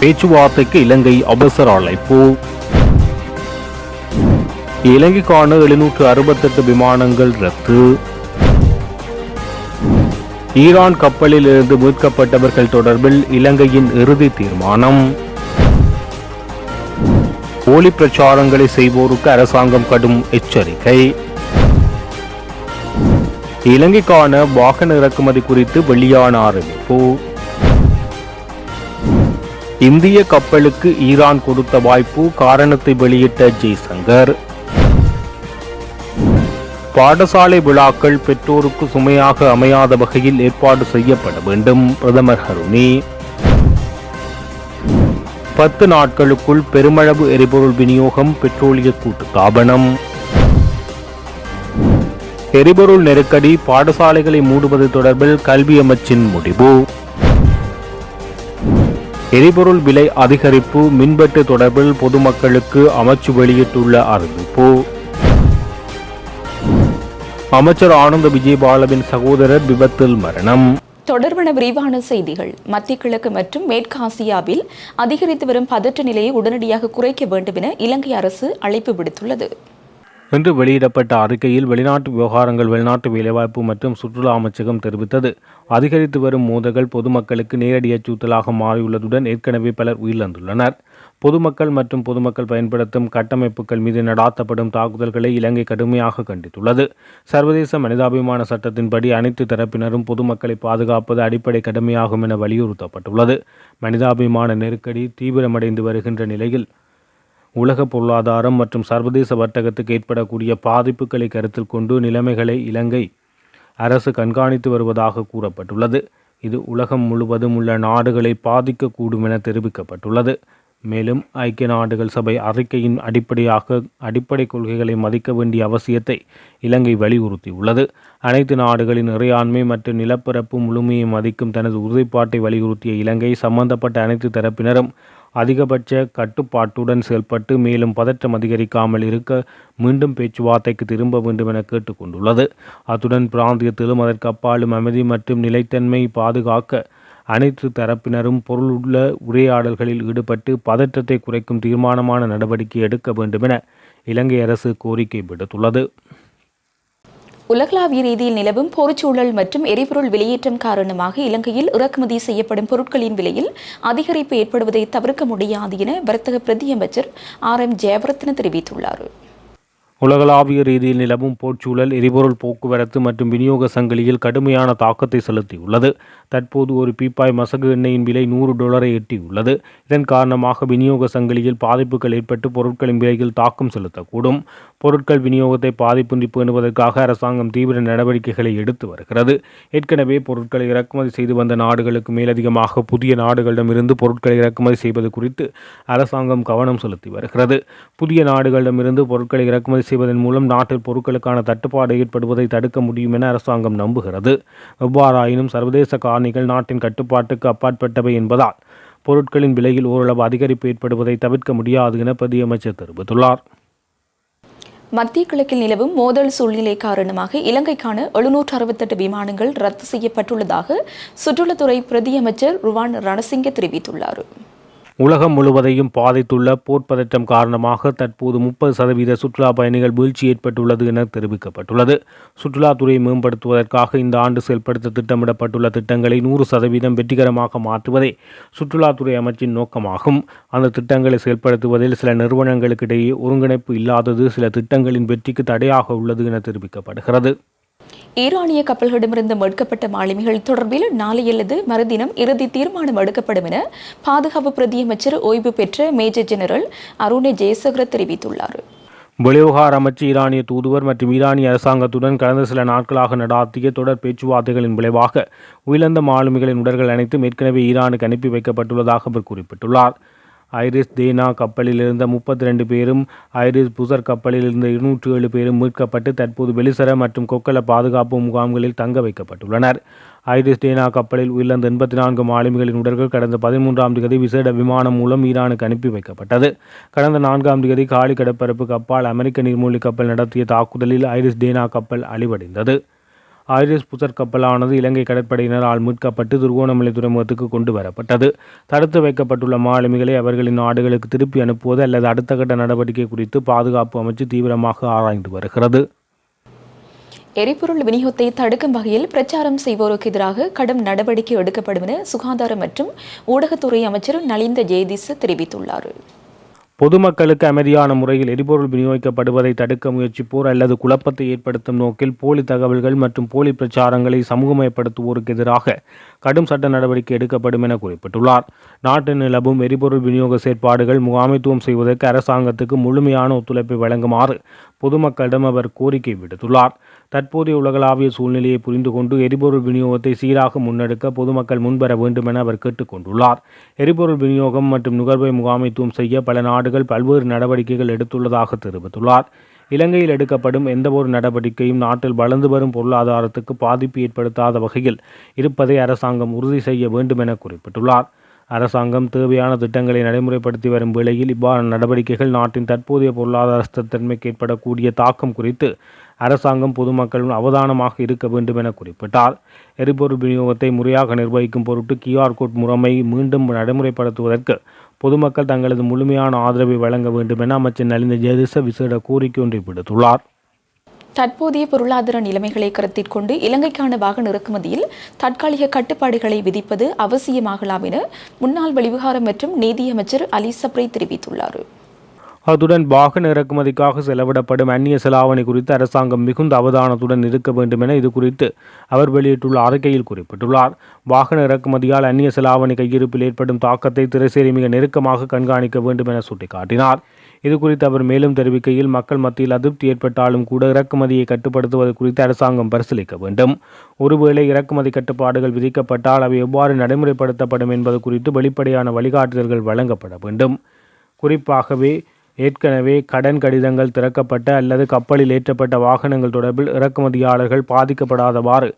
பேச்சுவார்த்தைக்கு இலங்கை அவசர அழைப்பு. இலங்கைக்கான 768 விமானங்கள் ரத்து. ஈரான் கப்பலில் இருந்து மீட்கப்பட்டவர்கள் தொடர்பில் இலங்கையின் இறுதி தீர்மானம். போலி பிரச்சாரங்களை செய்வோருக்கு அரசாங்கம் கடும் எச்சரிக்கை. இலங்கைக்கான வாகன இறக்குமதி குறித்து வெளியான அறிவிப்பு. இந்திய கப்பலுக்கு ஈரான் கொடுத்த வாய்ப்பு, காரணத்தை வெளியிட்ட ஜெய்சங்கர். பாடசாலை விழாக்கள் பெற்றோருக்கு சுமையாக அமையாத வகையில் ஏற்பாடு செய்யப்பட வேண்டும், பிரதமர் ஹருணி. 10 நாட்களுக்குள் பெருமளவு எரிபொருள் விநியோகம், பெட்ரோலிய கூட்டுத்தாபனம். எரிபொருள் நெருக்கடி, பாடசாலைகளை மூடுவது தொடர்பில் கல்வி அமைச்சின் முடிவு. எரிபொருள் விலை அதிகரிப்பு, மின்வெட்டு தொடர்பில் பொதுமக்களுக்கு அமைச்சு வெளியிட்டுள்ள அறிவிப்பு. அமைச்சர் ஆனந்த விஜயபாலவின் சகோதரர் விபத்தில் மரணம். தொடர்பான விரிவான செய்திகள். மத்திய கிழக்கு மற்றும் மேற்கு ஆசியாவில் அதிகரித்து வரும் பதற்ற நிலையை உடனடியாக குறைக்க வேண்டும் என இலங்கை அரசு அழைப்பு விடுத்துள்ளது. இன்று வெளியிடப்பட்ட அறிக்கையில் வெளிநாட்டு விவகாரங்கள், வெளிநாட்டு வேலைவாய்ப்பு மற்றும் சுற்றுலா அமைச்சகம் தெரிவித்தது, அதிகரித்து வரும் மோதல்கள் பொதுமக்களுக்கு நேரடி அச்சுறுத்தலாக மாறியுள்ளதுடன் ஏற்கனவே பலர் உயிரிழந்துள்ளனர். பொதுமக்கள் மற்றும் பொதுமக்கள் பயன்படுத்தும் கட்டமைப்புகள் மீது நடாத்தப்படும் தாக்குதல்களை இலங்கை கடுமையாக கண்டித்துள்ளது. சர்வதேச மனிதாபிமான சட்டத்தின்படி அனைத்து தரப்பினரும் பொதுமக்களை பாதுகாப்பது அடிப்படை கடமையாகும் என வலியுறுத்தப்பட்டுள்ளது. மனிதாபிமான நெருக்கடி தீவிரமடைந்து வருகின்ற நிலையில் உலக பொருளாதாரம் மற்றும் சர்வதேச வர்த்தகத்துக்கு ஏற்படக்கூடிய பாதிப்புகளை கருத்தில் கொண்டு நிலைமைகளை இலங்கை அரசு கண்காணித்து வருவதாக கூறப்பட்டுள்ளது. இது உலகம் முழுவதும் உள்ள நாடுகளை பாதிக்கக்கூடும் என தெரிவிக்கப்பட்டுள்ளது. மேலும் ஐக்கிய நாடுகள் சபை அறிக்கையின் அடிப்படை கொள்கைகளை மதிக்க வேண்டிய அவசியத்தை இலங்கை வலியுறுத்தியுள்ளது. அனைத்து நாடுகளின் இறையாண்மை மற்றும் நிலப்பரப்பு முழுமையை மதிக்கும் தனது உறுதிப்பாட்டை வலியுறுத்திய இலங்கை சம்பந்தப்பட்ட அனைத்து தரப்பினரும் அதிகபட்ச கட்டுப்பாட்டுடன் செயல்பட்டு மேலும் பதற்றம் அதிகரிக்காமல் இருக்க மீண்டும் பேச்சுவார்த்தைக்கு திரும்ப வேண்டும் என கேட்டுக்கொண்டுள்ளது. அத்துடன் பிராந்தியத்திலும் அதற்கு அப்பாலும் அமைதி மற்றும் நிலைத்தன்மை பாதுகாக்க அனைத்து தரப்பினரும் பொருளுள்ள உரையாடல்களில் ஈடுபட்டு பதற்றத்தை குறைக்கும் தீர்மானமான நடவடிக்கை எடுக்க வேண்டும் என இலங்கை அரசு கோரிக்கை விடுத்துள்ளது. உலகளாவிய ரீதியில் நிலவும் போர்ச்சூழல் மற்றும் எரிபொருள் வெளியேற்றம் காரணமாக இலங்கையில் இறக்குமதி செய்யப்படும் பொருட்களின் விலையில் அதிகரிப்பு ஏற்படுவதை தவிர்க்க முடியாது என வர்த்தக பிரதி அமைச்சர் RM ஜெயவர்தன தெரிவித்துள்ளார். உலகளாவிய ரீதியில் நிலவும் போர்ச்சூழல் எரிபொருள் போக்குவரத்து மற்றும் விநியோக சங்கிலியில் கடுமையான தாக்கத்தை செலுத்தியுள்ளது. தற்போது ஒரு பீப்பாய் மசகு எண்ணெயின் விலை $100 எட்டியுள்ளது. இதன் காரணமாக விநியோக சங்கிலியில் பாதிப்புகள் ஏற்பட்டு பொருட்களின் விலையில் தாக்கம் செலுத்தக்கூடும். பொருட்கள் விநியோகத்தை பாதிப்பின்றி பேணுவதற்காக அரசாங்கம் தீவிர நடவடிக்கைகளை எடுத்து வருகிறது. ஏற்கனவே பொருட்களை இறக்குமதி செய்து வந்த நாடுகளுக்கு மேலதிகமாக புதிய நாடுகளிடமிருந்து பொருட்களை இறக்குமதி செய்வது குறித்து அரசாங்கம் கவனம் செலுத்தி வருகிறது. புதிய நாடுகளிடமிருந்து பொருட்களை இறக்குமதி செய்வதன் மூலம் நாட்டில் பொருட்களுக்கான தட்டுப்பாடு ஏற்படுவதை தடுக்க முடியும் என அரசாங்கம் நம்புகிறது. எவ்வாறாயினும் சர்வதேச காரணிகள் நாட்டின் கட்டுப்பாட்டுக்கு அப்பாற்பட்டவை என்பதால் பொருட்களின் விலையில் ஓரளவு அதிகரிப்பு ஏற்படுவதை தவிர்க்க முடியாது என பிரதியமைச்சர் தெரிவித்துள்ளார். மத்திய கிழக்கில் நிலவும் மோதல் சூழ்நிலை காரணமாக இலங்கைக்கான 768 விமானங்கள் ரத்து செய்யப்பட்டுள்ளதாக சுற்றுலாத்துறை பிரதியமைச்சர் ருவான் ரணசிங்க தெரிவித்துள்ளார். உலகம் முழுவதையும் பாதித்துள்ள போர் பதற்றம் காரணமாக தற்போது 30% சுற்றுலா பயணிகள் வீழ்ச்சி ஏற்பட்டுள்ளது என தெரிவிக்கப்பட்டுள்ளது. சுற்றுலாத்துறையை மேம்படுத்துவதற்காக இந்த ஆண்டு செயல்படுத்த திட்டமிடப்பட்டுள்ள திட்டங்களை 100% வெற்றிகரமாக மாற்றுவதே சுற்றுலாத்துறை அமைச்சின் நோக்கமாகும். அந்த திட்டங்களை செயல்படுத்துவதில் சில நிறுவனங்களுக்கிடையே ஒருங்கிணைப்பு இல்லாதது சில திட்டங்களின் வெற்றிக்கு தடையாக உள்ளது என தெரிவிக்கப்படுகிறது. ஈரானிய கப்பல்களிடமிருந்து மீட்கப்பட்ட மாலுமிகள் தொடர்பில் நாளை அல்லது மறுதினம் இறுதி தீர்மானம் எடுக்கப்படும் என பாதுகாப்பு பிரதியமைச்சர் ஓய்வு பெற்ற மேஜர் ஜெனரல் அருண் ஜெயசேகர தெரிவித்துள்ளார். வெளிவிவகார அமைச்சு ஈரானிய தூதுவர் மற்றும் ஈரானிய அரசாங்கத்துடன் கடந்த சில நாட்களாக நடாத்திய தொடர் பேச்சுவார்த்தைகளின் விளைவாக உயிரிழந்த மாலுமிகளின் உடல்கள் அனைத்தும் ஏற்கனவே ஈரானுக்கு அனுப்பி வைக்கப்பட்டுள்ளதாக அவர் குறிப்பிட்டுள்ளார். ஐரிஸ் தேனா கப்பலில் இருந்த 32 பேரும் ஐரிஸ் புசர் கப்பலில் இருந்த 207 பேரும் மீட்கப்பட்டு தற்போது வெளிசர மற்றும் கொக்கல பாதுகாப்பு முகாம்களில் தங்க வைக்கப்பட்டுள்ளனர். ஐரிஸ் தேனா கப்பலில் உயிரிழந்த 84 மாலுமிகளின் உடல்கள் கடந்த 13ஆம் தேதி விசேட விமானம் மூலம் ஈரானுக்கு அனுப்பி வைக்கப்பட்டது. கடந்த 4ஆம் தேதி காலி கடற்பரப்பு கப்பால் அமெரிக்க நீர்மூழ்கி கப்பல் நடத்திய தாக்குதலில் ஐரிஸ் தேனா கப்பல் அழிவடைந்தது. ஐரிஸ் புசர் கப்பலானது இலங்கை கடற்படையினரால் மீட்கப்பட்டு திருகோணமலை துறைமுகத்துக்கு கொண்டு வரப்பட்டது. தடுத்து வைக்கப்பட்டுள்ள மாலுமிகளை அவர்களின் நாடுகளுக்கு திருப்பி அனுப்புவது அல்லது அடுத்த கட்ட நடவடிக்கை குறித்து பாதுகாப்பு அமைச்சு தீவிரமாக ஆராய்ந்து வருகிறது. எரிபொருள் விநியோகத்தை தடுக்கும் வகையில் பிரச்சாரம் செய்வோருக்கு எதிராக கடும் நடவடிக்கை எடுக்கப்படும் என சுகாதார மற்றும் ஊடகத்துறை அமைச்சர் நலிந்த ஜெயதிச தெரிவித்துள்ளார். பொதுமக்களுக்கு அமைதியான முறையில் எரிபொருள் விநியோகிக்கப்படுவதை தடுக்க முயற்சிப்போர் அல்லது குழப்பத்தை ஏற்படுத்தும் நோக்கில் போலி தகவல்கள் மற்றும் போலி பிரச்சாரங்களை சமூகமயப்படுத்துவோருக்கு எதிராக கடும் சட்ட நடவடிக்கை எடுக்கப்படும் என குறிப்பிட்டுள்ளார். நாட்டில் நிலவும் எரிபொருள் விநியோக செயற்பாடுகள் முகாமைத்துவம் செய்வதற்கு அரசாங்கத்துக்கு முழுமையான ஒத்துழைப்பை வழங்குமாறு பொதுமக்களிடம் அவர் கோரிக்கை விடுத்துள்ளார். தற்போதைய உலகளாவிய சூழ்நிலையை புரிந்து கொண்டு எரிபொருள் விநியோகத்தை சீராக முன்னெடுக்க பொதுமக்கள் முன்வர வேண்டும் என அவர் கேட்டுக்கொண்டுள்ளார். எரிபொருள் விநியோகம் மற்றும் நுகர்வை முகாமைத்துவம் செய்ய பல நாடுகள் பல்வேறு நடவடிக்கைகள் எடுத்துள்ளதாக தெரிவித்துள்ளார். இலங்கையில் எடுக்கப்படும் எந்தவொரு நடவடிக்கையும் நாட்டில் வளர்ந்து வரும் பொருளாதாரத்துக்கு பாதிப்பு ஏற்படுத்தாத வகையில் இருப்பதை அரசாங்கம் உறுதி செய்ய வேண்டும் என குறிப்பிட்டுள்ளார். அரசாங்கம் தேவையான திட்டங்களை நடைமுறைப்படுத்தி வரும் வேளையில் இவ்வாறான நடவடிக்கைகள் நாட்டின் தற்போதைய பொருளாதார ஸ்திரத்தன்மைக்கு ஏற்படக்கூடிய தாக்கம் குறித்து அரசாங்கம் பொதுமக்கள் அவதானமாக இருக்க வேண்டும் என குறிப்பிட்டார். எரிபொருள் விநியோகத்தை முறையாக நிர்வகிக்கும் பொருட்டு QR கோட் முறைமை மீண்டும் நடைமுறைப்படுத்துவதற்கு பொதுமக்கள் தங்களது முழுமையான ஆதரவை வழங்க வேண்டும் என அமைச்சர் நலிந்த ஜெயதிச விசேட கோரிக்கை ஒன்றை விடுத்துள்ளார். தற்போதைய பொருளாதார நிலைமைகளை கருத்தில் கொண்டு இலங்கைக்கான வாகன இறக்குமதியில் தற்காலிக கட்டுப்பாடுகளை விதிப்பது அவசியமாகலாம் என முன்னாள் வெளிவிவகார மற்றும் நீதியமைச்சர் அலி சப்ரி தெரிவித்துள்ளார். அத்துடன் வாகன இறக்குமதிக்காக செலவிடப்படும் அந்நிய செலாவணி குறித்து அரசாங்கம் மிகுந்த அவதானத்துடன் இருக்க வேண்டும் என இது குறித்து அவர் வெளியிட்டுள்ள அறிக்கையில் குறிப்பிட்டுள்ளார். வாகன இறக்குமதியால் அந்நிய செலாவணி கையிருப்பில் ஏற்படும் தாக்கத்தை திரைசேரி மிக நெருக்கமாக கண்காணிக்க வேண்டும் என சுட்டிக்காட்டினார். இது குறித்து அவர் மேலும் தெரிவிக்கையில், மக்கள் மத்தியில் அதிருப்தி ஏற்பட்டாலும் கூட இறக்குமதியை கட்டுப்படுத்துவது குறித்து அரசாங்கம் பரிசீலிக்க வேண்டும். ஒருவேளை இறக்குமதி கட்டுப்பாடுகள் விதிக்கப்பட்டால் அவை எவ்வாறு நடைமுறைப்படுத்தப்படும் என்பது குறித்து வெளிப்படையான வழிகாட்டுதல்கள் வழங்கப்பட வேண்டும். குறிப்பாகவே ஏற்கனவே கடன் கடிதங்கள் திறக்கப்பட்ட அல்லது கப்பலில் ஏற்றப்பட்ட வாகனங்கள் தொடர்பில் இறக்குமதியாளர்கள் பாதிக்கப்படாதவாறு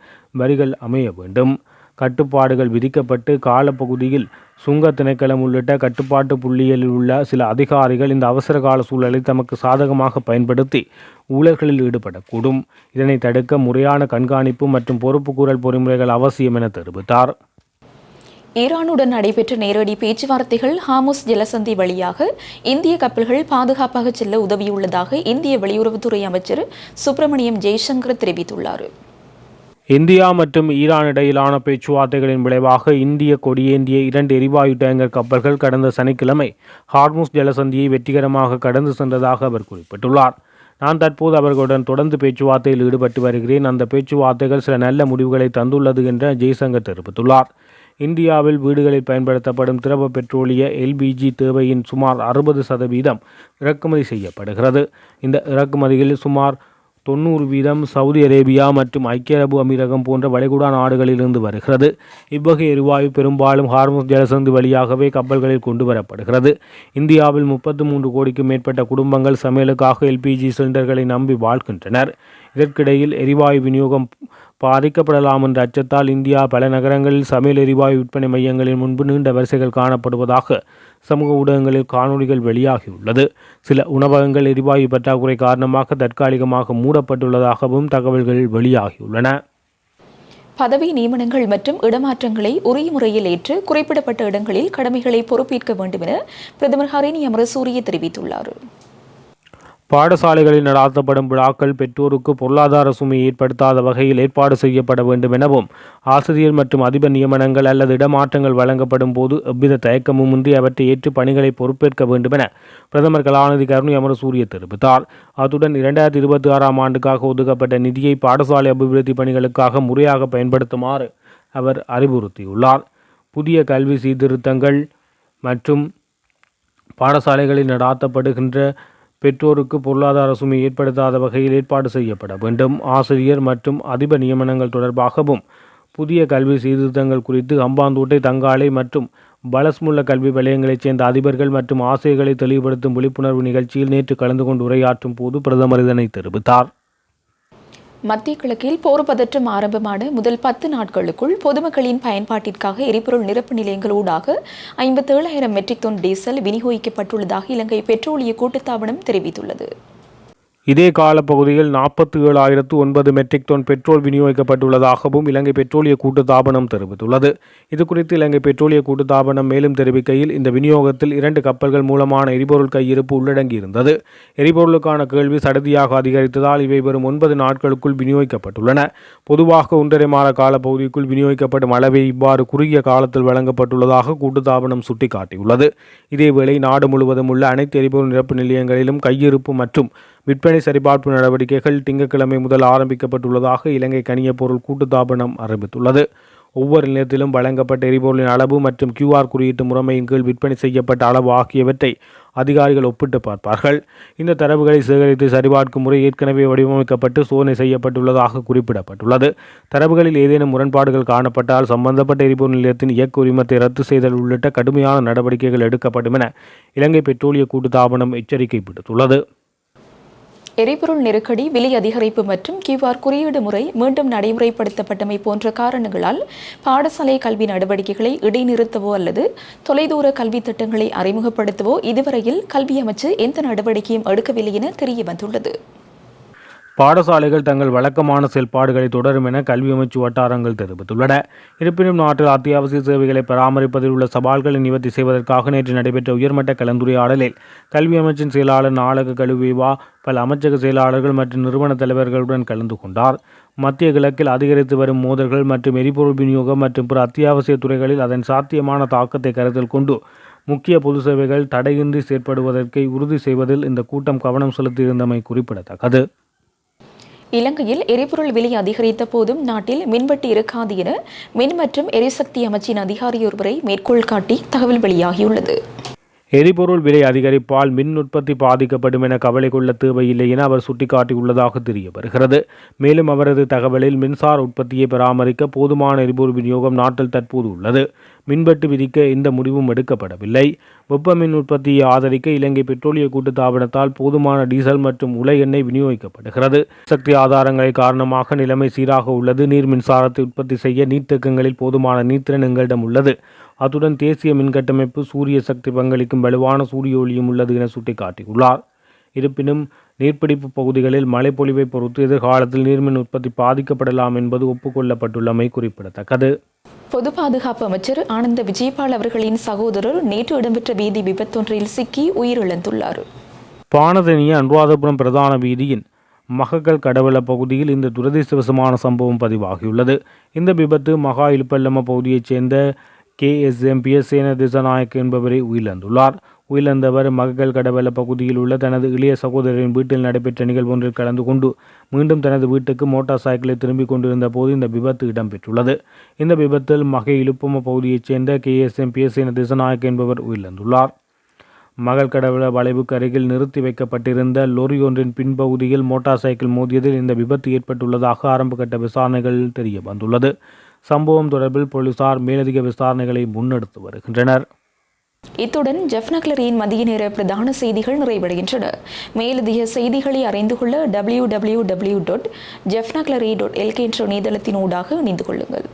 வரிகள் அமைய வேண்டும். கட்டுப்பாடுகள் விதிக்கப்பட்டு காலப்பகுதியில் சுங்க திணைக்களம் உள்ளிட்ட கட்டுப்பாட்டு புள்ளிகளில் உள்ள சில அதிகாரிகள் இந்த அவசரகால சூழலை தமக்கு சாதகமாக பயன்படுத்தி ஊழல்களில் ஈடுபடக்கூடும். இதனை தடுக்க முறையான கண்காணிப்பு மற்றும் பொறுப்புக்கூறல் பொறிமுறைகள் அவசியம் என தெரிவித்தார். ஈரானுடன் நடைபெற்ற நேரடி பேச்சுவார்த்தைகள் ஹார்முஸ் ஜலசந்தி வழியாக இந்திய கப்பல்கள் பாதுகாப்பாக செல்ல உதவியுள்ளதாக இந்திய வெளியுறவுத்துறை அமைச்சர் சுப்பிரமணியம் ஜெய்சங்கர் தெரிவித்துள்ளார். இந்தியா மற்றும் ஈரான் இடையிலான பேச்சுவார்த்தைகளின் விளைவாக இந்திய கொடியேந்திய 2 எரிவாயு டேங்கர் கப்பல்கள் கடந்த சனிக்கிழமை ஹார்முஸ் ஜலசந்தியை வெற்றிகரமாக கடந்து சென்றதாக அவர் குறிப்பிட்டுள்ளார். நான் தற்போது அவர்களுடன் தொடர்ந்து பேச்சுவார்த்தையில் ஈடுபட்டு வருகிறேன். அந்த பேச்சுவார்த்தைகள் சில நல்ல முடிவுகளை தந்துள்ளது என்ற ஜெய்சங்கர் தெரிவித்துள்ளார். இந்தியாவில் வீடுகளில் பயன்படுத்தப்படும் திரவ பெட்ரோலிய LPG தேவையின் சுமார் 60% இறக்குமதி செய்யப்படுகிறது. இந்த இறக்குமதியில் சுமார் 90% சவுதி அரேபியா மற்றும் ஐக்கிய அரபு அமீரகம் போன்ற வளைகுடா நாடுகளிலிருந்து வருகிறது. இவ்வகை எரிவாயு பெரும்பாலும் ஹார்முஸ் ஜலசந்தி வழியாகவே கப்பல்களில் கொண்டு வரப்படுகிறது. இந்தியாவில் 33 கோடிக்கும் மேற்பட்ட குடும்பங்கள் சமையலுக்காக LPG சிலிண்டர்களை நம்பி வாழ்கின்றனர். இதற்கிடையில் எரிவாயு விநியோகம் பாதிக்கப்படலாம் என்ற அச்சத்தால் இந்தியா பல நகரங்களில் சமையல் எரிவாயு விற்பனை மையங்களின் முன்பு நீண்ட வரிசைகள் காணப்படுவதாக சமூக ஊடகங்களில் காணொலிகள் வெளியாகியுள்ளது. சில உணவகங்கள் எரிவாயு பற்றாக்குறை காரணமாக தற்காலிகமாக மூடப்பட்டுள்ளதாகவும் தகவல்கள் வெளியாகியுள்ளன. பதவி நியமனங்கள் மற்றும் இடமாற்றங்களை உரிய முறையில் ஏற்று குறிப்பிடப்பட்ட இடங்களில் கடமைகளை பொறுப்பேற்க வேண்டும் என பிரதமர் ஹரிணி அமரசூரிய தெரிவித்துள்ளார். பாடசாலைகளில் நடாத்தப்படும் விழாக்கள் பெற்றோருக்கு பொருளாதார சுமையை ஏற்படுத்தாத வகையில் ஏற்பாடு செய்யப்பட வேண்டும் எனவும், ஆசிரியர் மற்றும் அதிபர் நியமனங்கள் அல்லது இடமாற்றங்கள் வழங்கப்படும் போது எவ்வித தயக்கமுமின்றி அவற்றை ஏற்று பணிகளை பொறுப்பேற்க வேண்டும் என பிரதமர் கலாநிதி கருணை அமரசூரிய தெரிவித்தார். அத்துடன் 2026 ஆண்டுக்காக ஒதுக்கப்பட்ட நிதியை பாடசாலை அபிவிருத்தி பணிகளுக்காக முறையாக பயன்படுத்துமாறு அவர் அறிவுறுத்தியுள்ளார். புதிய கல்வி சீர்திருத்தங்கள் மற்றும் பாடசாலைகளில் நடாத்தப்படுகின்ற பெற்றோருக்கு பொருளாதார சுமை ஏற்படுத்தாத வகையில் ஏற்பாடு செய்யப்பட வேண்டும். ஆசிரியர் மற்றும் அதிபர் நியமனங்கள் தொடர்பாகவும் புதிய கல்வி சீர்திருத்தங்கள் குறித்து ஹம்பாந்தோட்டை, தங்காலை மற்றும் பலஸ்முல்ல கல்வி வலயங்களைச் சேர்ந்த அதிபர்கள் மற்றும் ஆசிரியர்களை தெளிவுபடுத்தும் விழிப்புணர்வு நிகழ்ச்சியில் நேற்று கலந்து கொண்டு உரையாற்றும் போது பிரதமர் இதனை தெரிவித்தார். மத்திய கிழக்கில் போர் பதற்றம் ஆரம்பமான முதல் 10 நாட்களுக்குள் பொதுமக்களின் பயன்பாட்டிற்காக எரிபொருள் நிரப்பு நிலையங்களூடாக 57,000 மெட்ரிக் டன் டீசல் விநியோகிக்கப்பட்டுள்ளதாக இலங்கை பெட்ரோலிய கூட்டுத்தாபனம் தெரிவித்துள்ளது. இதே காலப்பகுதியில் 47,009 மெட்ரிக் டன் பெட்ரோல் விநியோகிக்கப்பட்டுள்ளதாகவும் இலங்கை பெட்ரோலிய கூட்டுத்தாபனம் தெரிவித்துள்ளது. இதுகுறித்து இலங்கை பெட்ரோலிய கூட்டுத்தாபனம் மேலும் தெரிவிக்கையில், இந்த விநியோகத்தில் 2 கப்பல்கள் மூலமான எரிபொருள் கையிருப்பு உள்ளடங்கியிருந்தது. எரிபொருளுக்கான கேள்வி சடதியாக அதிகரித்ததால் இவை வரும் 9 நாட்களுக்குள் விநியோகிக்கப்பட்டுள்ளன. பொதுவாக 1.5 மாத காலப்பகுதிக்குள் விநியோகிக்கப்படும் அளவே இவ்வாறு குறுகிய காலத்தில் வழங்கப்பட்டுள்ளதாக கூட்டுத்தாபனம் சுட்டிக்காட்டியுள்ளது. இதேவேளை நாடு முழுவதும் உள்ள அனைத்து எரிபொருள் நிரப்பு நிலையங்களிலும் கையிருப்பு மற்றும் விற்பனை சரிபார்ப்பு நடவடிக்கைகள் திங்கட்கிழமை முதல் ஆரம்பிக்கப்பட்டுள்ளதாக இலங்கை கனிய பொருள் கூட்டுத்தாபனம் அறிவித்துள்ளது. ஒவ்வொரு நிலையத்திலும் வழங்கப்பட்ட எரிபொருளின் அளவு மற்றும் QR குறியீட்டு முறைமையின் கீழ் விற்பனை செய்யப்பட்ட அளவு ஆகியவற்றை அதிகாரிகள் ஒப்பிட்டு பார்ப்பார்கள். இந்த தரவுகளை சேகரித்து சரிபார்க்கும் முறை ஏற்கனவே வடிவமைக்கப்பட்டு சோதனை செய்யப்பட்டுள்ளதாக குறிப்பிடப்பட்டுள்ளது. தரவுகளில் ஏதேனும் முரண்பாடுகள் காணப்பட்டால் சம்பந்தப்பட்ட எரிபொருள் நிலையத்தின் இயக்க உரிமத்தை ரத்து செய்தல் உள்ளிட்ட கடுமையான நடவடிக்கைகள் எடுக்கப்படும் என இலங்கை பெட்ரோலிய கூட்டுத்தாபனம் எச்சரிக்கை விடுத்துள்ளது. எரிபொருள் நெருக்கடி, விலை அதிகரிப்பு மற்றும் QR குறியீடு முறை மீண்டும் நடைமுறைப்படுத்தப்பட்டமை போன்ற காரணங்களால் பாடசாலை கல்வி நடவடிக்கைகளை இடைநிறுத்தவோ அல்லது தொலைதூர கல்வி திட்டங்களை அறிமுகப்படுத்தவோ இதுவரையில் கல்வி அமைச்சு எந்த நடவடிக்கையும் எடுக்கவில்லை என தெரிய வந்துள்ளது. பாடசாலைகள் தங்கள் வழக்கமான செயல்பாடுகளை தொடரும் என கல்வி அமைச்சு வட்டாரங்கள் தெரிவித்துள்ளன. இருப்பினும் நாட்டில் அத்தியாவசிய சேவைகளை பராமரிப்பதில் உள்ள சவால்களை நிவர்த்தி செய்வதற்காக நேற்று நடைபெற்ற உயர்மட்ட கலந்துரையாடலில் கல்வி அமைச்சின் செயலாளர் நாளக கலுவேவா பல அமைச்சக செயலாளர்கள் மற்றும் நிறுவன தலைவர்களுடன் கலந்து கொண்டார். மத்திய கிழக்கில் அதிகரித்து வரும் மோதல்கள் மற்றும் எரிபொருள் விநியோகம் மற்றும் பிற அத்தியாவசிய துறைகளில் அதன் சாத்தியமான தாக்கத்தை கருத்தில் கொண்டு முக்கிய பொது சேவைகள் தடையின்றி செயற்படுவதற்கு உறுதி செய்வதில் இந்த கூட்டம் கவனம் செலுத்தியிருந்தமை குறிப்பிடத்தக்கது. இலங்கையில் எரிபொருள் விலை அதிகரித்த போதும் நாட்டில் மின்வெட்டு இருக்காது என மின் மற்றும் எரிசக்தி அமைச்சின் அதிகாரியொருவரை மேற்கோள் காட்டி தகவல் வெளியாகியுள்ளது. எரிபொருள் விலை அதிகரிப்பால் மின் உற்பத்தி பாதிக்கப்படும் என கவலை கொள்ள தேவையில்லை என அவர் சுட்டிக்காட்டியுள்ளதாக தெரிய வருகிறது. மேலும் அவரது தகவலில் மின்சார உற்பத்தியை பராமரிக்க போதுமான எரிபொருள் விநியோகம் நாட்டில் தற்போது உள்ளது. மின்வெட்டு விதிக்க எந்த முடிவும் எடுக்கப்படவில்லை. வெப்ப மின் உற்பத்தியை ஆதரிக்க இலங்கை பெட்ரோலிய கூட்டுத்தாபனத்தால் போதுமான டீசல் மற்றும் உலை எண்ணெய் விநியோகிக்கப்படுகிறது. சக்தி ஆதாரங்களை காரணமாக நிலைமை சீராக உள்ளது. நீர் மின்சாரத்தை உற்பத்தி செய்ய நீர்த்தேக்கங்களில் போதுமான நீர்த்திறன் எங்களிடம் உள்ளது. அத்துடன் தேசிய மின்கட்டமைப்பு சூரிய சக்தி பங்களிக்கும் வலுவான சூரிய ஒளியும் உள்ளது என சுட்டிக்காட்டியுள்ளார். இருப்பினும் நீர்பிடிப்பு பகுதிகளில் மழை பொழிவை பொறுத்து எதிர்காலத்தில் நீர்மின் உற்பத்தி பாதிக்கப்படலாம் என்பது ஒப்புக்கொள்ளப்பட்டுள்ளமை குறிப்பிடத்தக்கது. பொது பாதுகாப்பு அமைச்சர் ஆனந்த விஜயபால் அவர்களின் சகோதரர் நேற்று இடம்பெற்ற வீதி விபத்தொன்றில் சிக்கி உயிரிழந்துள்ளார். பானதனிய அனுராதபுரம் பிரதான வீதியின் மகக்கல் கடவள பகுதியில் இந்த துரதிர்ஷ்டவசமான சம்பவம் பதிவாகியுள்ளது. இந்த விபத்து மகா இலுப்பல்லம பகுதியைச் சேர்ந்த KSMPS சேன திசாநாயக் என்பவரை உயிரிழந்துள்ளார். உயிரிழந்தவர் மகக்கல் கடவள பகுதியில் உள்ள தனது இளைய சகோதரரின் வீட்டில் நடைபெற்ற நிகழ்வொன்றில் கலந்து கொண்டு மீண்டும் தனது வீட்டுக்கு மோட்டார் சைக்கிளை திரும்பிக் கொண்டிருந்த போது இந்த விபத்து இடம்பெற்றுள்ளது. இந்த விபத்தில் மகை இலுப்பம பகுதியைச் சேர்ந்த KSMPS சேன திசாநாயக் என்பவர் உயிரிழந்துள்ளார். மகள் கடவள வளைவுக்கு அருகில் நிறுத்தி வைக்கப்பட்டிருந்த லொரி ஒன்றின் பின்பகுதியில் மோட்டார் சைக்கிள் மோதியதில் இந்த விபத்து ஏற்பட்டுள்ளதாக ஆரம்பகட்ட விசாரணைகளில் தெரிய வந்துள்ளது. சம்பவம் தொடர்பில் போலீசார் மேலதிக விசாரணைகளை முன்னெடுத்து வருகின்றனர். இத்துடன் ஜெஃப்னக்லரியின் மதிய நேர பிரதான செய்திகள் நிறைவடைகின்றன. மேலதிக செய்திகளை அறிந்து கொள்ள www.jeffnaclery.lk என்ற இணையதளத்தினூடாக இணைந்து கொள்ளுங்கள்.